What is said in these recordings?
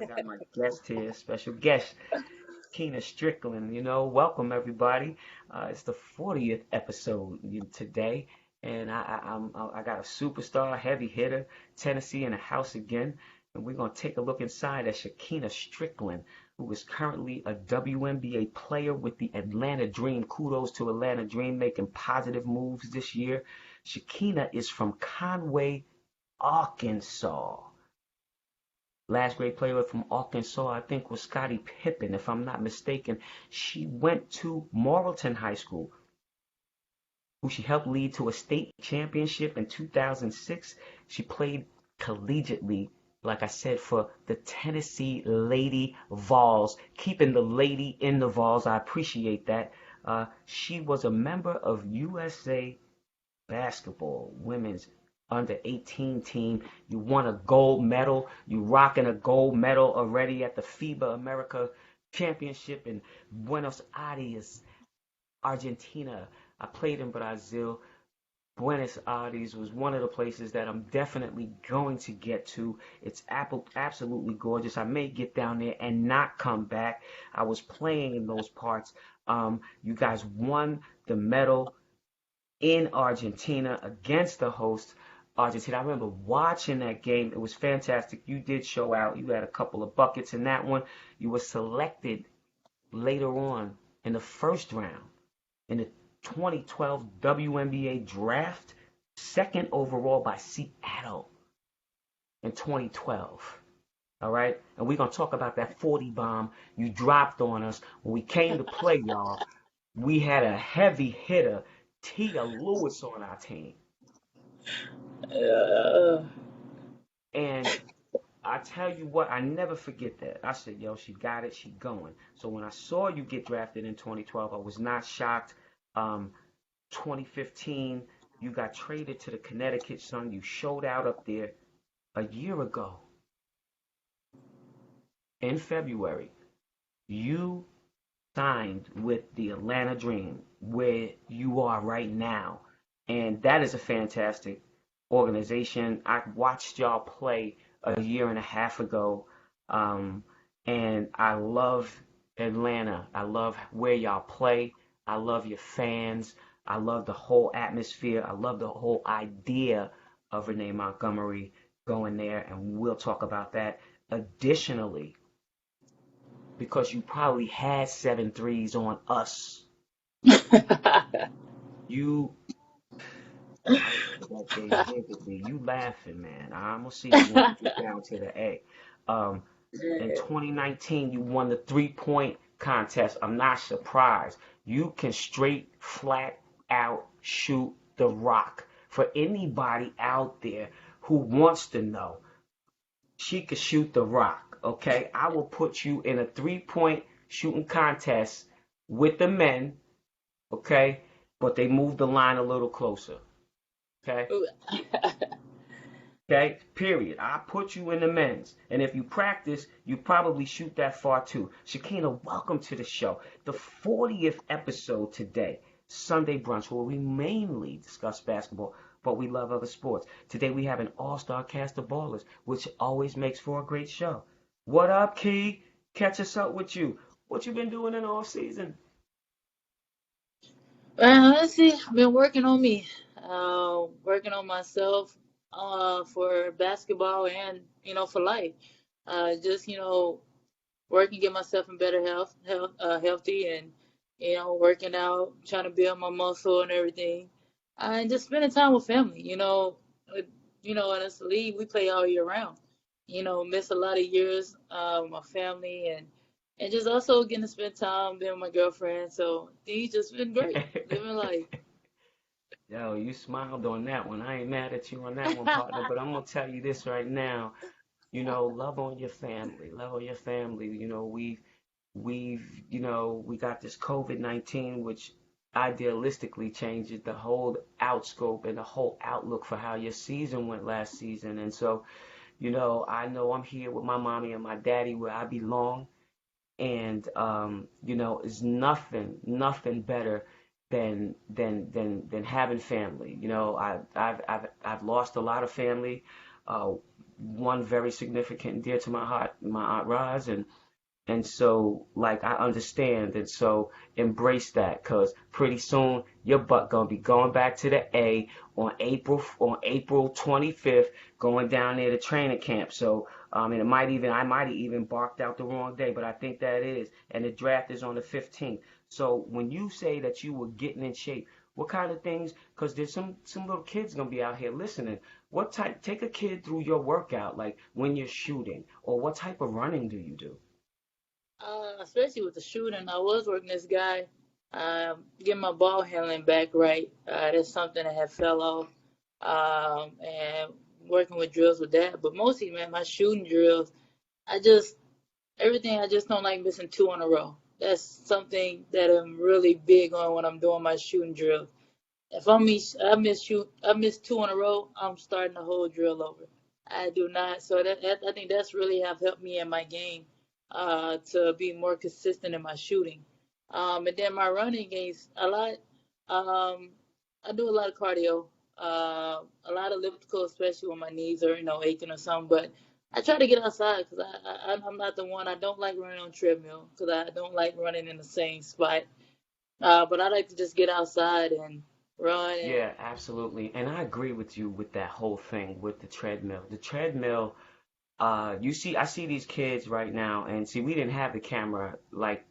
I got my guest here, special guest, Keena Stricklen. Welcome everybody. It's the 40th episode today, and I got a superstar, heavy hitter, Tennessee in the house again, and we're gonna take a look inside at Shekinna Stricklen, who is currently a WNBA player with the Atlanta Dream. Kudos to Atlanta Dream making positive moves this year. Shekinna is from Conway, Arkansas. Last great player from Arkansas, I think, was Scottie Pippen, if I'm not mistaken. She went to Morrilton High School, who she helped lead to a state championship in 2006. She played collegiately, like I said, for the Tennessee Lady Vols, keeping the lady in the Vols. I appreciate that. She was a member of USA basketball women's under 18 team. You won a gold medal. You rocking a gold medal already at the FIBA America Championship in Buenos Aires, Argentina. I played in Brazil. Buenos Aires was one of the places that I'm definitely going to get to. It's absolutely gorgeous. I may get down there and not come back. I was playing in those parts. You guys won the medal in Argentina against the host Argentina. I remember watching that game. It was fantastic. You did show out. You had a couple of buckets in that one. You were selected later on in the first round in the 2012 WNBA draft, second overall by Seattle in 2012. All right? And we're going to talk about that 40 bomb you dropped on us. When we came to play, y'all, we had a heavy hitter, Tia Lewis, on our team. Uh, And I tell you what, I never forget that. I said, yo, she got it, she going. So when I saw you get drafted in 2012, I was not shocked. 2015, you got traded to the Connecticut Sun. You showed out up there a year ago in February. You signed with the Atlanta Dream, where you are right now. And that is a fantastic organization. I watched y'all play a year and a half ago, um, and I love Atlanta. I love where y'all play. I love your fans. I love the whole atmosphere. I love the whole idea of Renee Montgomery going there, and we'll talk about that. Additionally, because you probably had 7 threes on us, you I remember that day vividly. You laughing, man. I'm gonna see you when we get down to the A. Um, in 2019, you won the 3-point contest. I'm not surprised. You can straight, flat out shoot the rock. For anybody out there who wants to know, she could shoot the rock. Okay, I will put you in a 3-point shooting contest with the men. Okay, but they moved the line a little closer. Okay. Okay, period. I put you in the men's. And if you practice, you probably shoot that far too. Shekinna, welcome to the show. The 40th episode today, Sunday Brunch, where we mainly discuss basketball, but we love other sports. Today we have an all-star cast of ballers, which always makes for a great show. What up, Key? Catch us up with you. What you been doing in the off season? Honestly, been working on me, working on myself, for basketball and for life. Just working, get myself in better healthy, and working out, trying to build my muscle and everything, and just spending time with family. In this league, we play all year round. Miss a lot of years with my family, and just also getting to spend time being with my girlfriend. So things just been great, living life. Yo, you smiled on that one. I ain't mad at you on that one, partner, but I'm gonna tell you this right now. Love on your family. Love on your family. We got this COVID-19, which idealistically changes the whole outscope and the whole outlook for how your season went last season. And so, I know I'm here with my mommy and my daddy where I belong. And it's nothing better than having family. I've lost a lot of family. Uh, one very significant and dear to my heart, my Aunt Roz, and so, like, I understand, and so embrace that, cause pretty soon your butt gonna be going back to the A on April 25th, going down there to training camp. So, and I might have even barked out the wrong day, but I think that is, and the draft is on the 15th. So when you say that you were getting in shape, what kind of things? Cause there's some little kids gonna be out here listening. What type? Take a kid through your workout, like when you're shooting, or what type of running do you do? Especially with the shooting, I was working this guy, getting my ball handling back right. That's something that had fell off, and working with drills with that. But mostly, man, my shooting drills, I just everything. I just don't like missing two in a row. That's something that I'm really big on when I'm doing my shooting drills. If I miss two in a row, I'm starting the whole drill over. I do not. So that I think that's really have helped me in my game, to be more consistent in my shooting. And then my running games a lot. Um, I do a lot of cardio, a lot of elliptical, especially when my knees are aching or something. But I try to get outside because I'm not the one. I don't like running on treadmill because I don't like running in the same spot. But I like to just get outside and run and Yeah, absolutely. And I agree with you with that whole thing with the treadmill. The treadmill, I see these kids right now, and see, we didn't have the camera like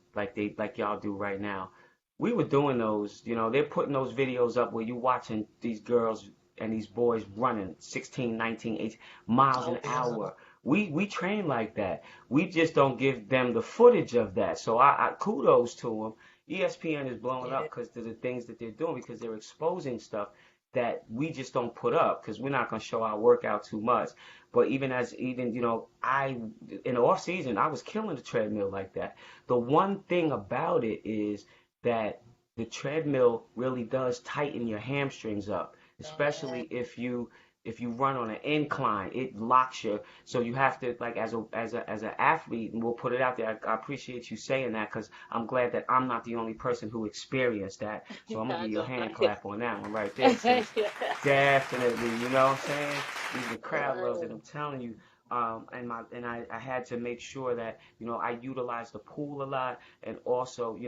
y'all do right now. We were doing those, they're putting those videos up where you watching these girls and these boys running 16, 19, 18 miles an oh yeah, hour. We train like that. We just don't give them the footage of that. So I kudos to them. ESPN is blowing yeah, up because of the things that they're doing because they're exposing stuff that we just don't put up because we're not going to show our workout too much. But I in the off season I was killing the treadmill like that. The one thing about it is that the treadmill really does tighten your hamstrings up, especially man. if you run on an incline. It locks you, so you have to, like, as an athlete, and we'll put it out there. I appreciate you saying that because I'm glad that I'm not the only person who experienced that. So I'm gonna I give you a don't hand like it. clap on that one right there, sis. Definitely, you know what I'm saying? The crowd loves it. Right. I'm telling you. I had to make sure that I utilize the pool a lot, and also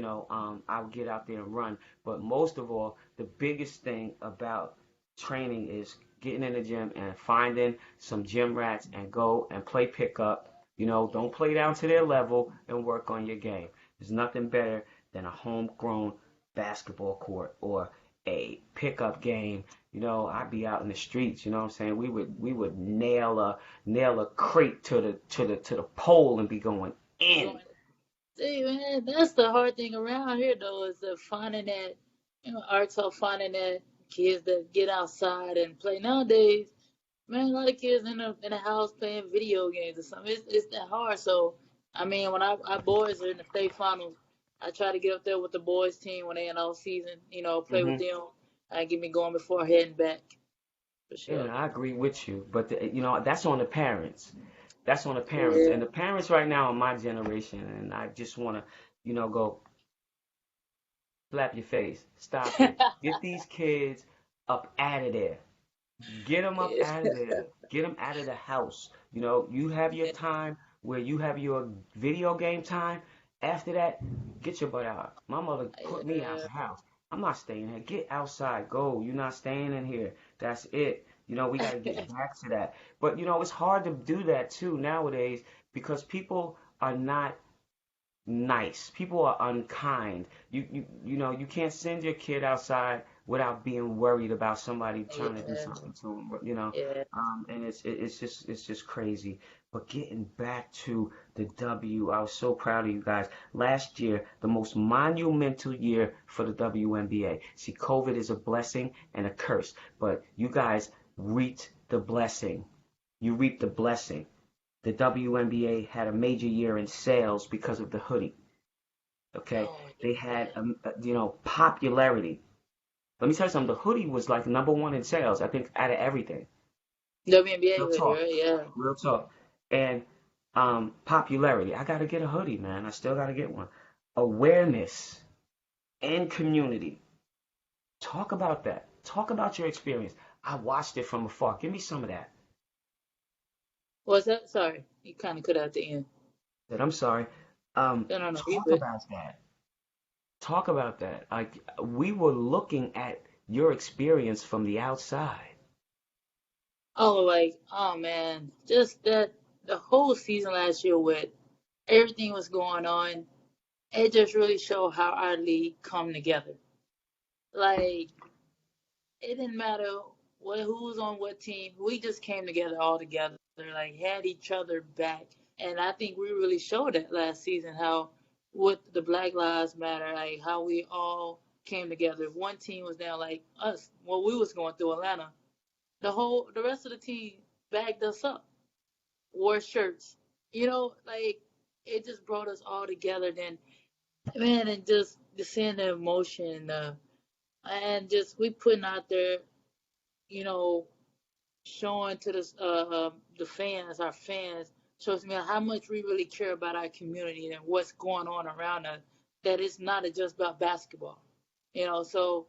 I'll get out there and run. But most of all, the biggest thing about training is getting in the gym and finding some gym rats and go and play pickup. Don't play down to their level and work on your game. There's nothing better than a homegrown basketball court or a pickup game. I'd be out in the streets, you know what I'm saying? We would nail a crate to the pole and be going in. Going, see, man, that's the hard thing around here, though, is the finding that, arts are finding that kids that get outside and play. Nowadays, man, a lot of kids in the house playing video games or something. It's that hard. So, I mean, when our boys are in the state finals, I try to get up there with the boys team when they in all season, play with Hmm. them and get me going before heading back for Yeah, sure. and I agree with you, but that's on the parents. That's on the parents, Yeah. and the parents right now in my generation, and I just want to, go slap your face. Stop it. Get these kids up out of there. Get them up Yeah. out of there. Get them out of the house. You have your Yeah. time where you have your video game time. After that, get your butt out. My mother put me out Yeah. the house. I'm not staying here. Get outside. Go. You're not staying in here. That's it. We got to get back to that. But, it's hard to do that too nowadays because people are not nice. People are unkind. You can't send your kid outside without being worried about somebody trying to do Yeah. something to him. Yeah. And it's just crazy. But getting back to the W, I was so proud of you guys. Last year, the most monumental year for the WNBA. See, COVID is a blessing and a curse, but you guys reaped the blessing. You reaped the blessing. The WNBA had a major year in sales because of the hoodie. Okay, Oh they had yeah. popularity. Let me tell you something. The hoodie was like number one in sales. I think out of everything. WNBA Real hoodie, talk. right? Yeah. Real talk. And popularity. I gotta get a hoodie, man. I still gotta get one. Awareness and community. Talk about that. Talk about your experience. I watched it from afar. Give me some of that. Was that? Sorry, you kind of cut out the end. That I'm sorry. No, no, no, you Talk good. about that. Talk about that. Like we were looking at your experience from the outside. Oh, like, oh man, just that the whole season last year with everything was going on, it just really showed how our league come together. Like, it didn't matter who was on what team. We just came together all together, like had each other back. And I think we really showed that last season how with the Black Lives Matter, like how we all came together. If one team was down like us, what we was going through Atlanta, the rest of the team backed us up, wore shirts. Like it just brought us all together. Then man, and just seeing the emotion, and just we putting out there, you know, showing to the fans, our fans, shows me how much we really care about our community and what's going on around us. That it's not just about basketball, So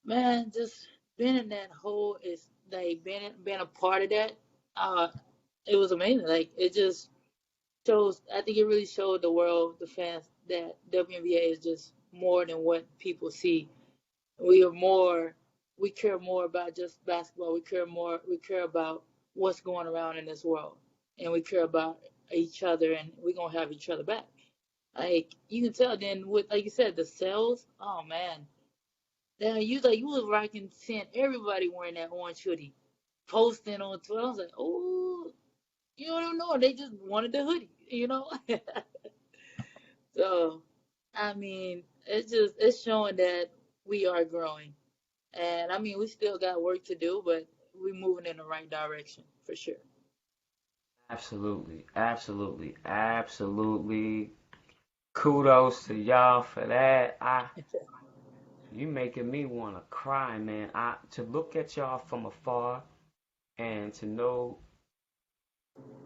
man, just being in that whole is like being a part of that. Uh, it was amazing. Like it just shows. I think it really showed the world, the fans, that WNBA is just more than what people see. We are more. We care more about just basketball. We care about what's going around in this world, and we care about each other, and we're gonna have each other back. Like you can tell. Then with like you said, the sales. Oh man, then you was rocking, seeing everybody wearing that orange hoodie, posting on Twitter. I was like, oh, you don't know. They just wanted the hoodie. So, I mean, it's showing that we are growing. And I mean, we still got work to do, but we're moving in the right direction for sure. Absolutely, absolutely, absolutely. Kudos to y'all for that. You making me want to cry, man. To look at y'all from afar and to know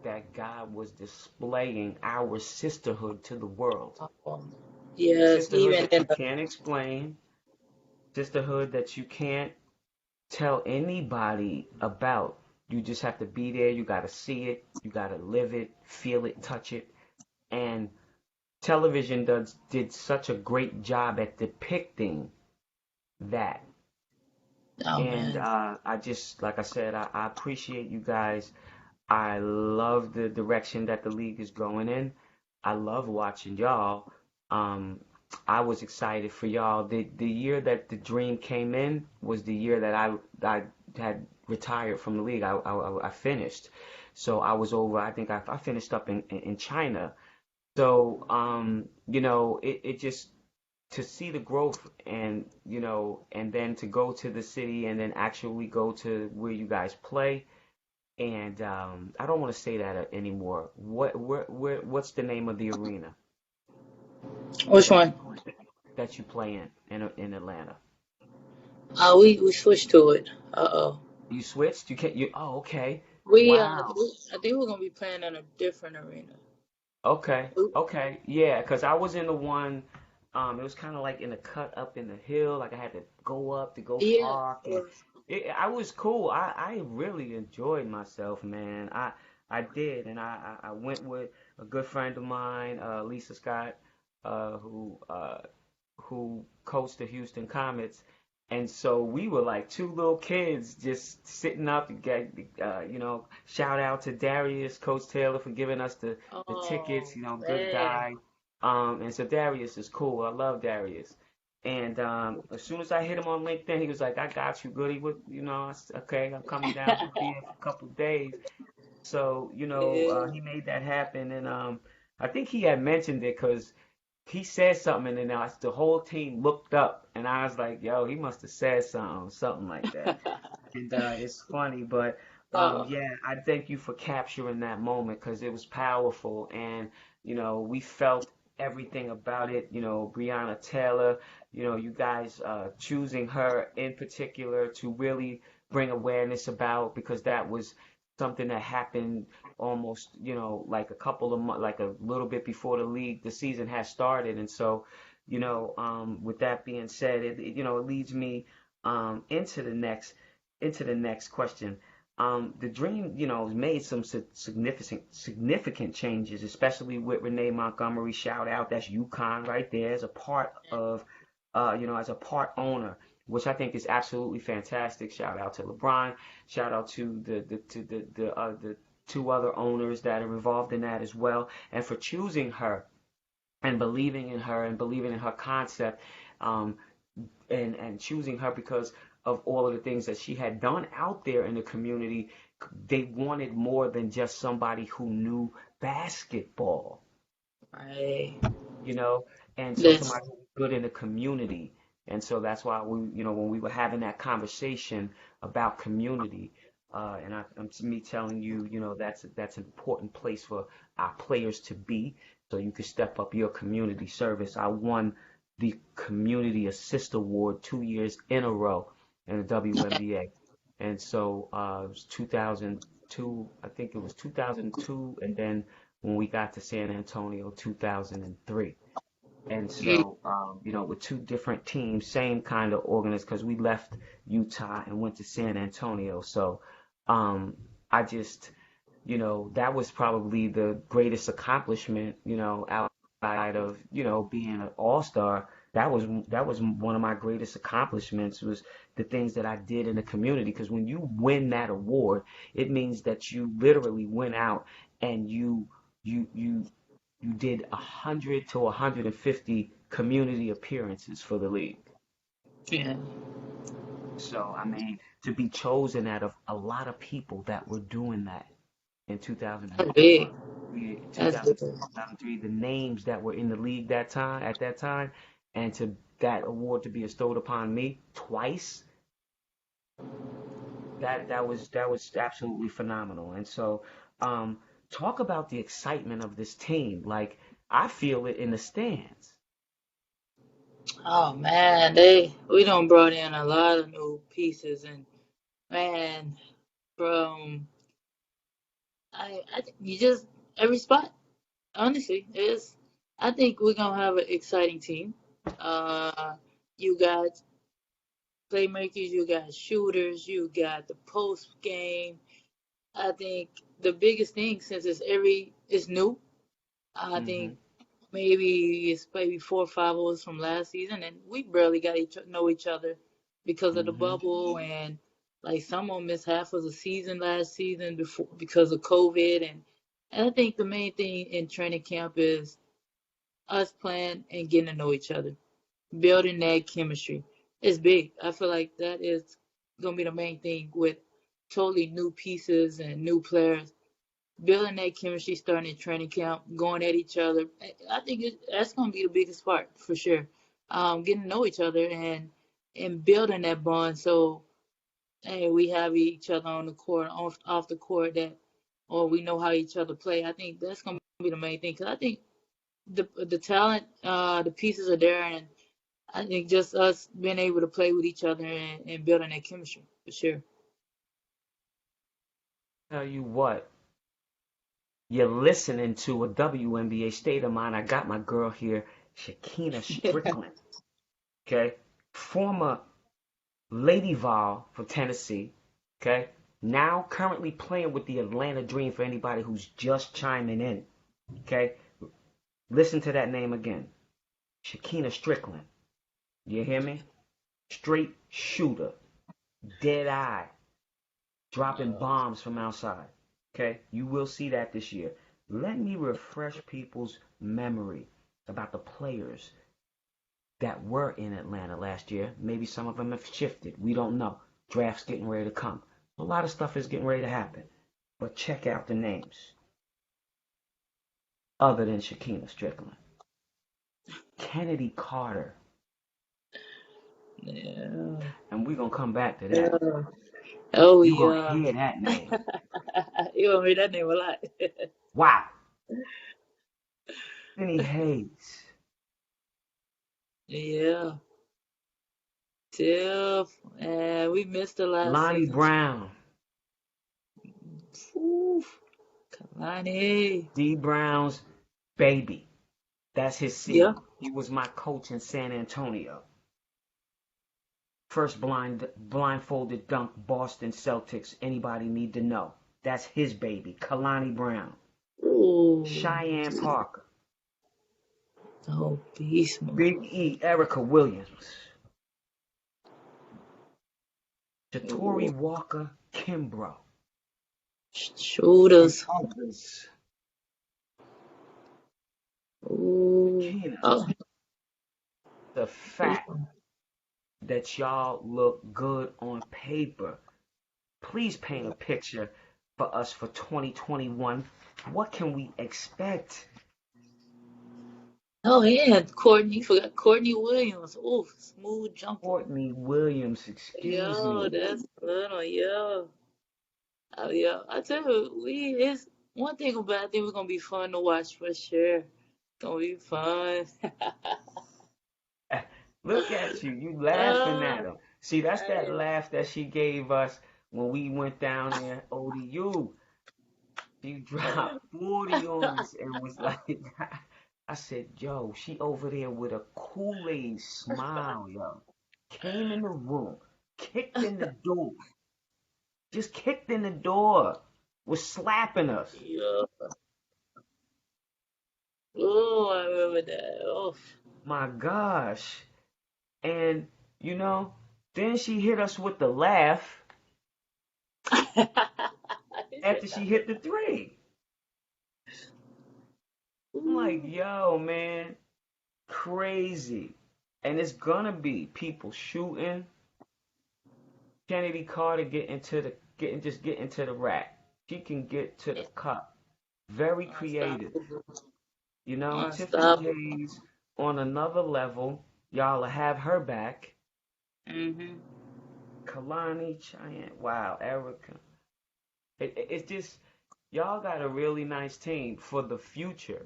that God was displaying our sisterhood to the world. Um, yes, Sisterhood even that you in can't explain, sisterhood that you can't tell anybody about. You just have to be there. You got to see it. You got to live it, feel it, touch it. And television did such a great job at depicting that. oh And man, I just, like I said, I appreciate you guys. I love the direction that the league is going in. I love watching y'all. Um, I was excited for y'all. The year that the dream came in was the year that I had retired from the league. I finished, so I was over. I think I finished up in China. So it just to see the growth and and then to go to the city and then actually go to where you guys play and I don't want to say that anymore. What's the name of the arena which one? that you play in Atlanta? We switched to it. Uh-oh. You switched? You can't you Oh, okay. Wow. I think we're gonna be playing in a different arena. Okay. Okay. Yeah, 'cause I was in the one it was kind of like in a cut up in the hill, like I had to go up to go Yeah, park and I was cool. I really enjoyed myself, man. I did and I went with a good friend of mine, Lisa Scott, uh who uh who coached the Houston Comets. And so we were like two little kids just sitting up to get, shout out to Darius, Coach Taylor for giving us the tickets, oh good man. guy. And so Darius is cool. I love Darius. And as soon as I hit him on LinkedIn, he was like, I got you, Goody. I said, okay, I'm coming down to be here for a couple of days. So, Yeah. he made that happen. And I think he had mentioned it because he said something and then the whole team looked up and I was like, yo, he must have said something like that. And it's funny, but Oh, yeah, I thank you for capturing that moment because it was powerful and we felt everything about it. Breonna Taylor, you guys choosing her in particular to really bring awareness about because that was something that happened almost, like a couple of months, like a little bit before the season has started. And so, with that being said, it leads me into the next question. The Dream, made some significant changes, especially with Renee Montgomery. Shout out, that's UConn right there as a part of, as a part owner, which I think is absolutely fantastic. Shout out to LeBron. Shout out to the two other owners that are involved in that as well, and for choosing her and believing in her and believing in her concept, um, and choosing her because of all of the things that she had done out there in the community. They wanted more than just somebody who knew basketball, Right. you know, and so That's somebody who was good in the community. And so that's why when we were having that conversation about community, I'm me telling you, that's an important place for our players to be, so you can step up your community service. I won the Community Assist Award 2 years in a row in the WNBA, and so it was 2002, I think it was 2002, and then when we got to San Antonio, 2003. And so, with two different teams, same kind of organization, because we left Utah and went to San Antonio. So, I just, that was probably the greatest accomplishment, outside of, being an all-star. That was one of my greatest accomplishments, was the things that I did in the community. Because when you win that award, it means that you literally went out and you you did 100 to 150 community appearances for the league. yeah. So, I mean, to be chosen out of a lot of people that were doing that in That's big. 2002, Big. 2003, the names that were in the league at that time, and to that award to be bestowed upon me twice, that was absolutely phenomenal. And so, um, talk about the excitement of this team. Like, I feel it in the stands. Oh man, we done brought in a lot of new pieces, and man, from you just every spot. Honestly, is I think we're gonna have an exciting team. You got playmakers, you got shooters, you got the post game. I think the biggest thing, since it's new, I think Hmm. maybe 4 or 5 of us from last season, and we barely got know each other because of the Hmm. bubble, and like someone missed half of the season last season before because of COVID, and I think the main thing in training camp is us playing and getting to know each other, building that chemistry. It's big. I feel like that is gonna be the main thing with totally new pieces and new players. Building that chemistry, starting in training camp, going at each other. I think that's gonna be the biggest part for sure. Getting to know each other and building that bond. So hey, we have each other on the court, off the court, or we know how each other play. I think that's gonna be the main thing because I think the talent, the pieces are there, and I think just us being able to play with each other and building that chemistry for sure. Tell you what, you're listening to a WNBA State of Mind. I got my girl here, Shekinna Stricklen, okay? Former Lady Vol for Tennessee, okay? Now currently playing with the Atlanta Dream for anybody who's just chiming in, okay? Listen to that name again, Shekinna Stricklen. You hear me? Straight shooter, dead eye, dropping bombs from outside. Okay, you will see that this year. Let me refresh people's memory about the players that were in Atlanta last year. Maybe some of them have shifted. We don't know. Draft's getting ready to come. A lot of stuff is getting ready to happen. But check out the names other than Shekinna Stricklen. Chennedy Carter. Yeah. And we're going to come back to that. Yeah. Oh You're going to yeah. hear that name. You gonna hear that name a lot. Wow. Tiffany Hayes. Yeah. Tiff, and we missed the last Kalani season. Brown. Oof. Kalani. D Brown's baby. That's his Yeah. seed. He was my coach in San Antonio. First blindfolded dunk, Boston Celtics. Anybody need to know? That's his baby, Kalani Brown. Ooh. Cheyenne Parker. Oh, beast mode. Big E, Erica Williams. Jatori Walker, Kimbrough. Shooters. Others. Ooh. Shekinna. Oh. The fact that y'all look good on paper. Please paint a picture for us for 2021. What can we expect? Oh, yeah, Courtney. Forgot Courtney Williams. Ooh, smooth jumper. Courtney Williams, excuse Yo, me. that's good on yo. Oh, yo. I tell you, it's one thing about it, I think it's gonna be fun to watch for sure. Gonna be fun. Look at you, you laughing at him. See, that's that laugh that she gave us when we went down there, ODU. She dropped 40 on us and was like, I said, yo, she over there with a Kool-Aid smile, yo. Came in the room, kicked in the door, just kicked in the door, was slapping us. Yo. Oh, I remember that. Oh. My gosh. And, you know, then she hit us with the laugh after she hit the three. I'm like, yo, man, crazy. And it's gonna be people shooting. Chennedy Carter get into the rack. She can get to the cup. Very creative. You know, Tiffany Hayes on another level. Y'all will have her back. Mm-hmm. Kalani, Cheyenne, wow, Erica. It's just y'all got a really nice team for the future.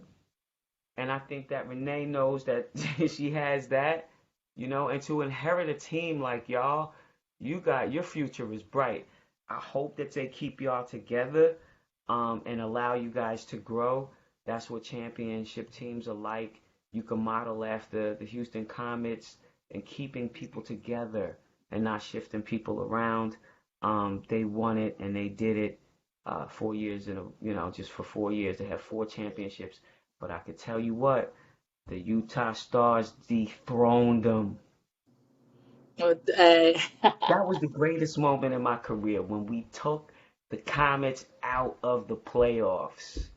And I think that Renee knows that she has that, you know, and to inherit a team like y'all, your future is bright. I hope that they keep y'all together, and allow you guys to grow. That's what championship teams are like. You can model after the Houston Comets and keeping people together and not shifting people around. They won it and they did it 4 years just for 4 years. They have 4 championships. But I could tell you what, the Utah Stars dethroned them. That was the greatest moment in my career when we took the Comets out of the playoffs.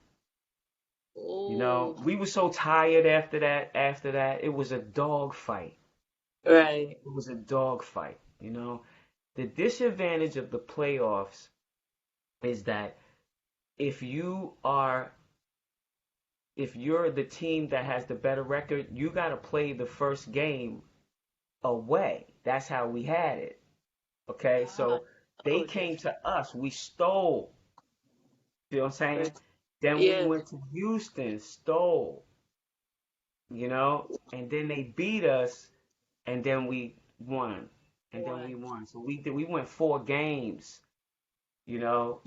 You know, we were so tired after that. After that, it was a dog fight. Right. It was a dog fight. You know, the disadvantage of the playoffs is that if you are if you're the team that has the better record, you got to play the first game away. That's how we had it. Okay, so they came to us. We stole. You know what I'm saying? Then we went to Houston, stole. You know, and then they beat us, and then we won, and then we won. So we went 4 games. You know,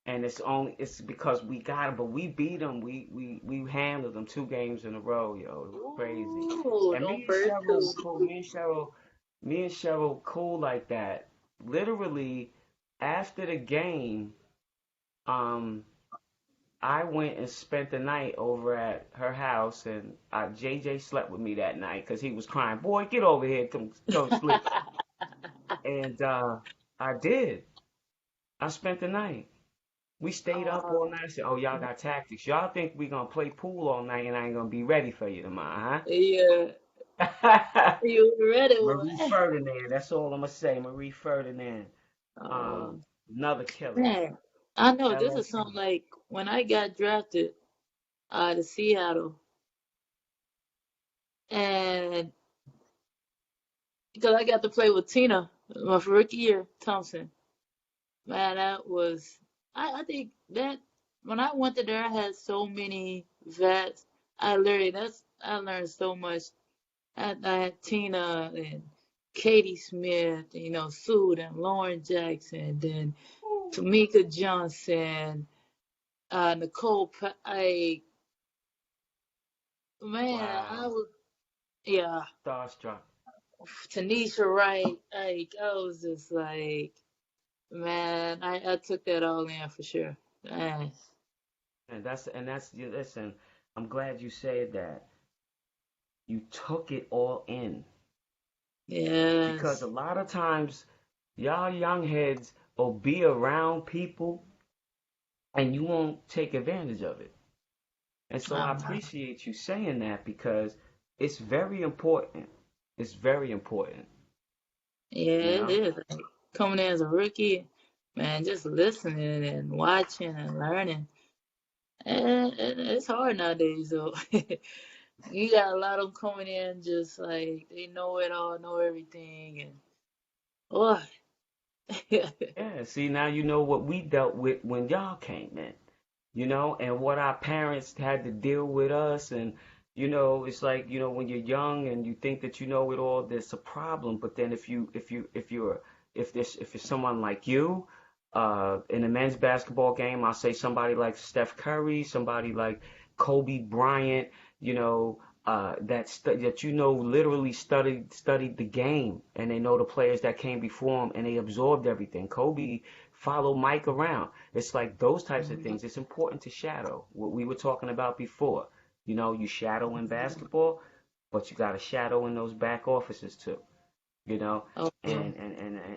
and it's because we got them, but we beat them. We handled them 2 games in a row, yo. It was crazy. And me and Cheryl cool like that. Literally, after the game, I went and spent the night over at her house, and JJ slept with me that night because he was crying. Boy, get over here, come sleep. And I did. I spent the night. We stayed up all night. I said, "Oh, y'all got tactics. Y'all think we gonna play pool all night and I ain't gonna be ready for you tomorrow, Yeah. huh?" You ready? Marie Ferdinand. That's all I'm gonna say. Marie Ferdinand. Another killer. Man, I know this is LSU. something like when I got drafted to Seattle, and because I got to play with Tina my rookie year, Thompson. Man, that was I think that when I went to there, I had so many vets. I learned so much. I had Tina and Katie Smith, you know, Sue and Lauren Jackson, then Tamika Johnson, Nicole. Man, Wow. I was, yeah. Starstruck. Tanisha Wright. Like I was just like, man, I took that all in for sure. Man. Listen, I'm glad you said that. You took it all in because a Yes. lot of times y'all young heads will be around people and you won't take advantage of it. And so I Uh, appreciate you saying that because it's very important. It's very important, yeah, you it know? is. Like, coming in as a rookie, man, just listening and watching and learning. And it's hard nowadays, though. You got a lot of them coming in just like they know it all, know everything, and boy. Yeah, see, now you know what we dealt with when y'all came in, and what our parents had to deal with us. And, it's like, when you're young and you think that you know it all, there's a problem. But then if there's someone like you, in a men's basketball game, I'll say somebody like Steph Curry, somebody like Kobe Bryant, that literally studied the game, and they know the players that came before them, and they absorbed everything. Kobe followed Mike around. It's like those types of things. It's important to shadow what we were talking about before. You shadow in basketball, but you got to shadow in those back offices too. You know, Oh, yeah.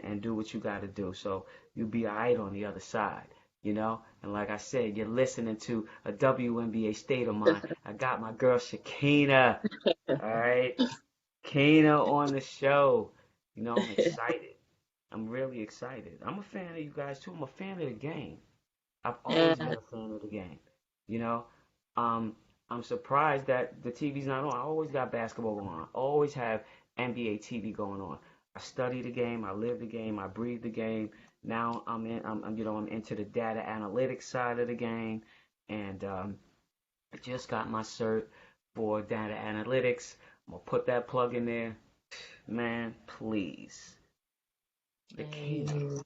and do what you got to do. So you'll be all right on the other side. And like I said, you're listening to a WNBA State of Mind. I got my girl Shekinna. All right, Kena on the show. I'm excited. I'm really excited. I'm a fan of you guys too. I'm a fan of the game. I've always Yeah. been a fan of the game. You know, um, I'm surprised that the TV's not on. I always got basketball on. I always have NBA TV going on. I study the game. I live the game. I breathe the game. Now I'm into the data analytics side of the game, and I just got my cert for data analytics. I'm gonna put that plug in there. Man, please. Shakina, Hey.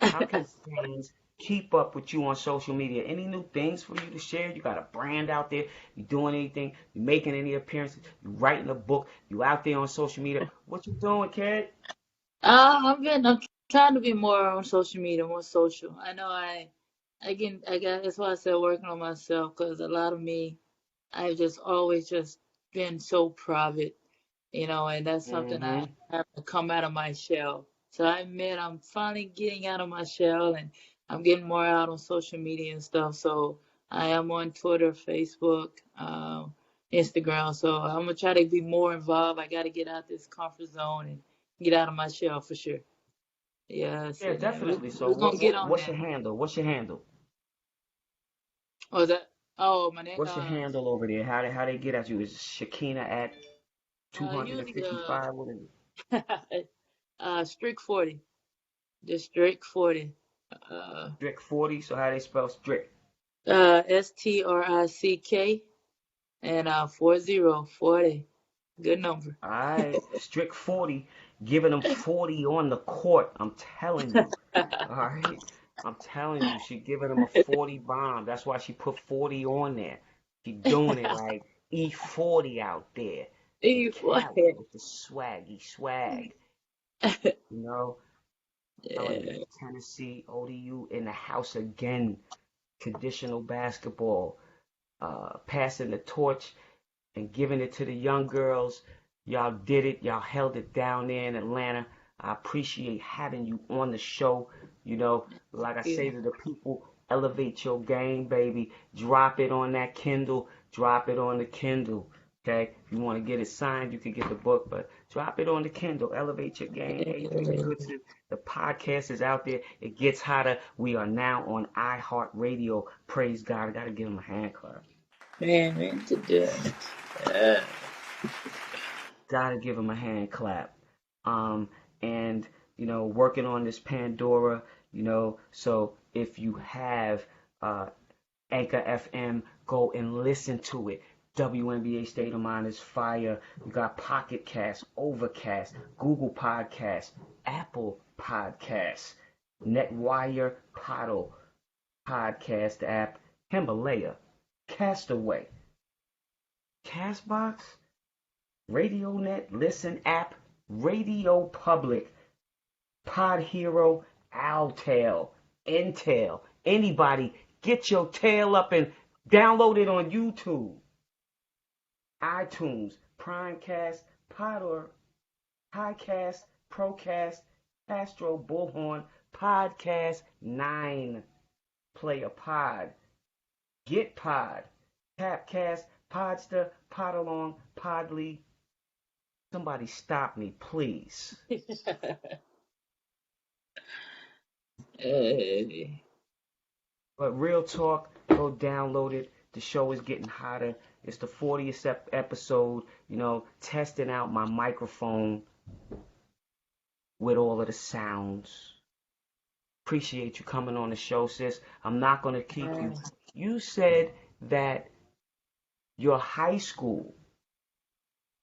how can fans keep up with you on social media? Any new things for you to share? You got a brand out there? You doing anything? You making any appearances? You writing a book? You out there on social media? What you doing, kid? I'm trying to be more on social media, more social. I know I got, that's why I said working on myself, because a lot of me, I've just always just been so private, and that's something I Mm-hmm. have to come out of my shell. So I admit I'm finally getting out of my shell, and I'm getting more out on social media and stuff. So I am on Twitter, Facebook, Instagram. So I'm gonna try to be more involved. I got to get out this comfort zone and get out of my shell for sure. Yes, Yeah, and definitely. So we're gonna get on what's that. your handle? What's your handle? Oh, is that? Oh, my name. What's your handle over there? How they get at you? Is Shakina at Usually 255? What is it? Strick 40. Just Strick 40. Uh, Strick 40. So how they spell strict? Strick and 4040. Good number. All right, strict 40, giving them 40 on the court. I'm telling you. All right, I'm telling you, she giving them a 40 bomb. That's why she put 40 on there. She doing it like E40 out there in Cali E40. with the swaggy swag. You know, telling you, Yeah. Tennessee, ODU in the house again. Traditional basketball, passing the torch and giving it to the young girls. Y'all did it. Y'all held it down there in Atlanta. I appreciate having you on the show. Like I say Yeah. to the people, elevate your game, baby. Drop it on that Kindle. Drop it on the Kindle. Okay? If you want to get it signed, you can get the book, but drop it on the Kindle. Elevate your game. Adrian Goodson. The podcast is out there. It gets hotter. We are now on iHeartRadio. Praise God. I got to give him a hand clap. Man, to do it. Yeah. Gotta give him a hand clap. Um, and working on this Pandora, so if you have Anchor FM, go and listen to it. WNBA State of Mind is fire. You got Pocket Cast, Overcast, Google Podcasts, Apple Podcasts, Netwire, Poddle Podcast app, Himalaya, Castaway, Castbox, RadioNet, Listen app, Radio Public, Pod Hero, Altail, Intel, anybody, get your tail up and download it on YouTube, iTunes, Primecast, Podor, Highcast, Procast, Astro, Bullhorn, Podcast 9, Player Pod, Get Pod, Tapcast, Podster, Podalong, Podly. Somebody stop me, please. Hey. But real talk, go download it. The show is getting hotter. It's the 40th episode, testing out my microphone with all of the sounds. Appreciate you coming on the show, sis. I'm not going to keep you. You said that your high school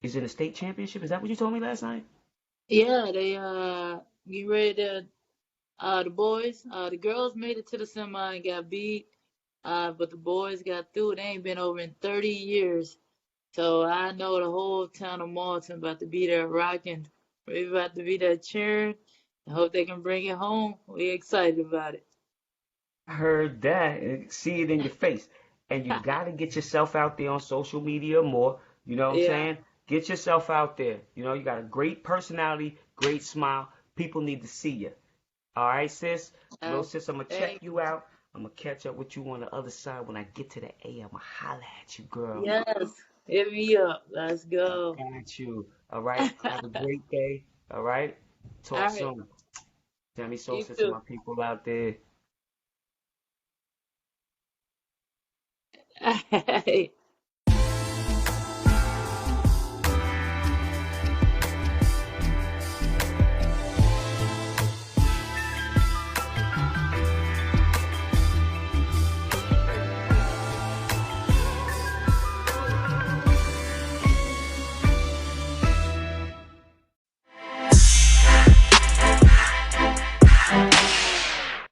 is in a state championship. Is that what you told me last night? Yeah, they get ready to the girls made it to the semi and got beat. But the boys got through. They ain't been over in 30 years. So I know the whole town of Malton about to be there rocking. We about to be there cheering. I hope they can bring it home. We excited about it. I heard that and see it in your face. And you got to get yourself out there on social media more. You know what I'm saying? Get yourself out there. You got a great personality, great smile. People need to see you. All right, sis? Little sis, I'm going to check you out. I'm going to catch up with you on the other side. When I get to the A, I'm going to holler at you, girl. Yes. Hit me up. Let's go. Got you. All right. Have a great day. All right. Talk soon. Sammy Sosa to my people out there.